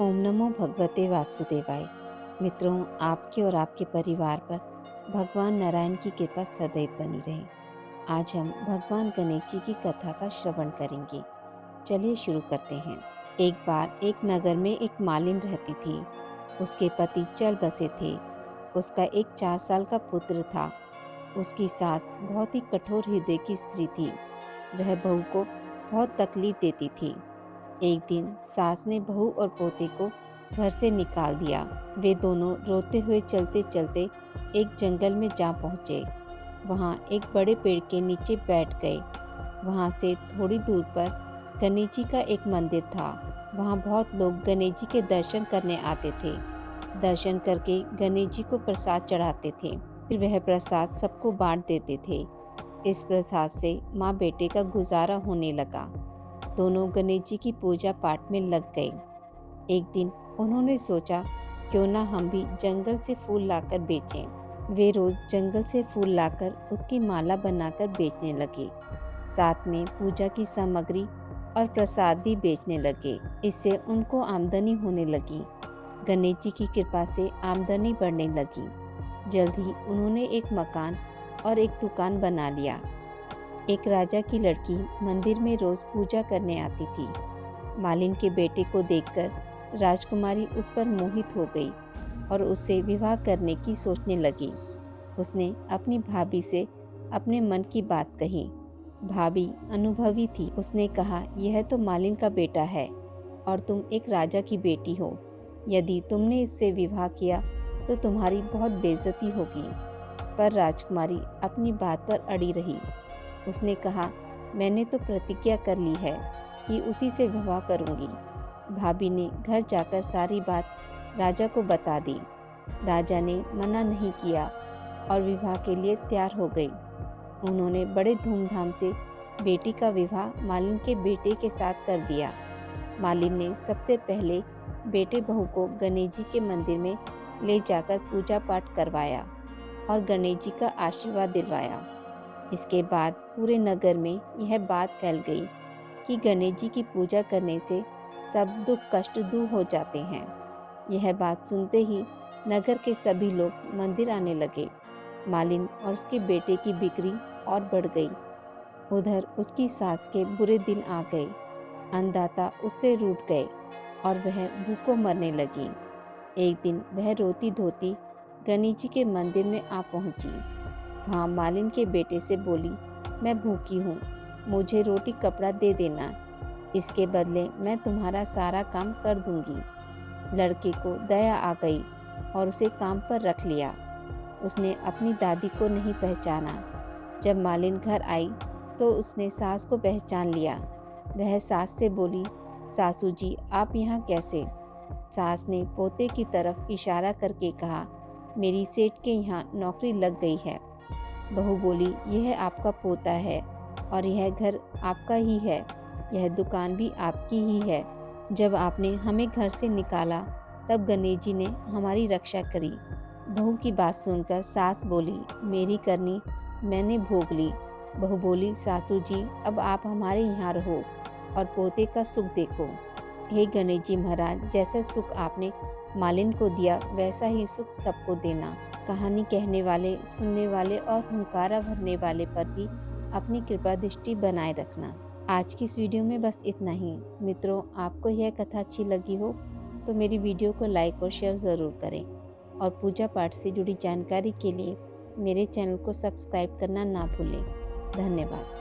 ओम नमो भगवते वासुदेवाय। मित्रों, आपके और आपके परिवार पर भगवान नारायण की कृपा सदैव बनी रहे। आज हम भगवान गणेश जी की कथा का श्रवण करेंगे। चलिए शुरू करते हैं। एक बार एक नगर में एक मालिन रहती थी। उसके पति चल बसे थे। उसका एक 4 साल का पुत्र था। उसकी सास बहुत ही कठोर हृदय की स्त्री थी। वह बहू को बहुत तकलीफ देती थी। एक दिन सास ने बहू और पोते को घर से निकाल दिया। वे दोनों रोते हुए चलते चलते एक जंगल में जा पहुँचे। वहाँ एक बड़े पेड़ के नीचे बैठ गए। वहाँ से थोड़ी दूर पर गणेश जी का एक मंदिर था। वहाँ बहुत लोग गणेश जी के दर्शन करने आते थे। दर्शन करके गणेश जी को प्रसाद चढ़ाते थे। फिर वह प्रसाद सबको बांट देते थे। इस प्रसाद से माँ बेटे का गुजारा होने लगा। दोनों गणेश जी की पूजा पाठ में लग गए। एक दिन उन्होंने सोचा, क्यों ना हम भी जंगल से फूल लाकर बेचें। वे रोज जंगल से फूल लाकर उसकी माला बनाकर बेचने लगे। साथ में पूजा की सामग्री और प्रसाद भी बेचने लगे। इससे उनको आमदनी होने लगी। गणेश जी की कृपा से आमदनी बढ़ने लगी। जल्द ही उन्होंने एक मकान और एक दुकान बना लिया। एक राजा की लड़की मंदिर में रोज पूजा करने आती थी। मालिन के बेटे को देखकर राजकुमारी उस पर मोहित हो गई और उससे विवाह करने की सोचने लगी। उसने अपनी भाभी से अपने मन की बात कही। भाभी अनुभवी थी। उसने कहा, यह तो मालिन का बेटा है और तुम एक राजा की बेटी हो। यदि तुमने इससे विवाह किया तो तुम्हारी बहुत बेइज्जती होगी। पर राजकुमारी अपनी बात पर अड़ी रही। उसने कहा, मैंने तो प्रतिज्ञा कर ली है कि उसी से विवाह करूंगी। भाभी ने घर जाकर सारी बात राजा को बता दी। राजा ने मना नहीं किया और विवाह के लिए तैयार हो गई। उन्होंने बड़े धूमधाम से बेटी का विवाह मालिन के बेटे के साथ कर दिया। मालिन ने सबसे पहले बेटे बहू को गणेश जी के मंदिर में ले जाकर पूजा पाठ करवाया और गणेश जी का आशीर्वाद दिलवाया। इसके बाद पूरे नगर में यह बात फैल गई कि गणेश जी की पूजा करने से सब दुख कष्ट दूर हो जाते हैं। यह बात सुनते ही नगर के सभी लोग मंदिर आने लगे। मालिन और उसके बेटे की बिक्री और बढ़ गई। उधर उसकी सास के बुरे दिन आ गए। अन्नदाता उससे रूठ गए और वह भूखों मरने लगी। एक दिन वह रोती धोती गणेश जी के मंदिर में आ पहुंची। वहाँ मालिन के बेटे से बोली, मैं भूखी हूँ, मुझे रोटी कपड़ा दे देना। इसके बदले मैं तुम्हारा सारा काम कर दूंगी। लड़के को दया आ गई और उसे काम पर रख लिया। उसने अपनी दादी को नहीं पहचाना। जब मालिन घर आई तो उसने सास को पहचान लिया। वह सास से बोली, सासू जी आप यहाँ कैसे? सास ने पोते की तरफ इशारा करके कहा, मेरी सेठ के यहाँ नौकरी लग गई है। बहू बोली, यह आपका पोता है और यह घर आपका ही है, यह दुकान भी आपकी ही है। जब आपने हमें घर से निकाला तब गणेश जी ने हमारी रक्षा करी। बहू की बात सुनकर सास बोली, मेरी करनी मैंने भोग ली। बहू बोली, सासू जी अब आप हमारे यहाँ रहो और पोते का सुख देखो। हे गणेश जी महाराज, जैसा सुख आपने मालिन को दिया वैसा ही सुख सबको देना। कहानी कहने वाले, सुनने वाले और हुंकारा भरने वाले पर भी अपनी कृपा दृष्टि बनाए रखना। आज की इस वीडियो में बस इतना ही। मित्रों, आपको यह कथा अच्छी लगी हो तो मेरी वीडियो को लाइक और शेयर ज़रूर करें और पूजा पाठ से जुड़ी जानकारी के लिए मेरे चैनल को सब्सक्राइब करना ना भूलें। धन्यवाद।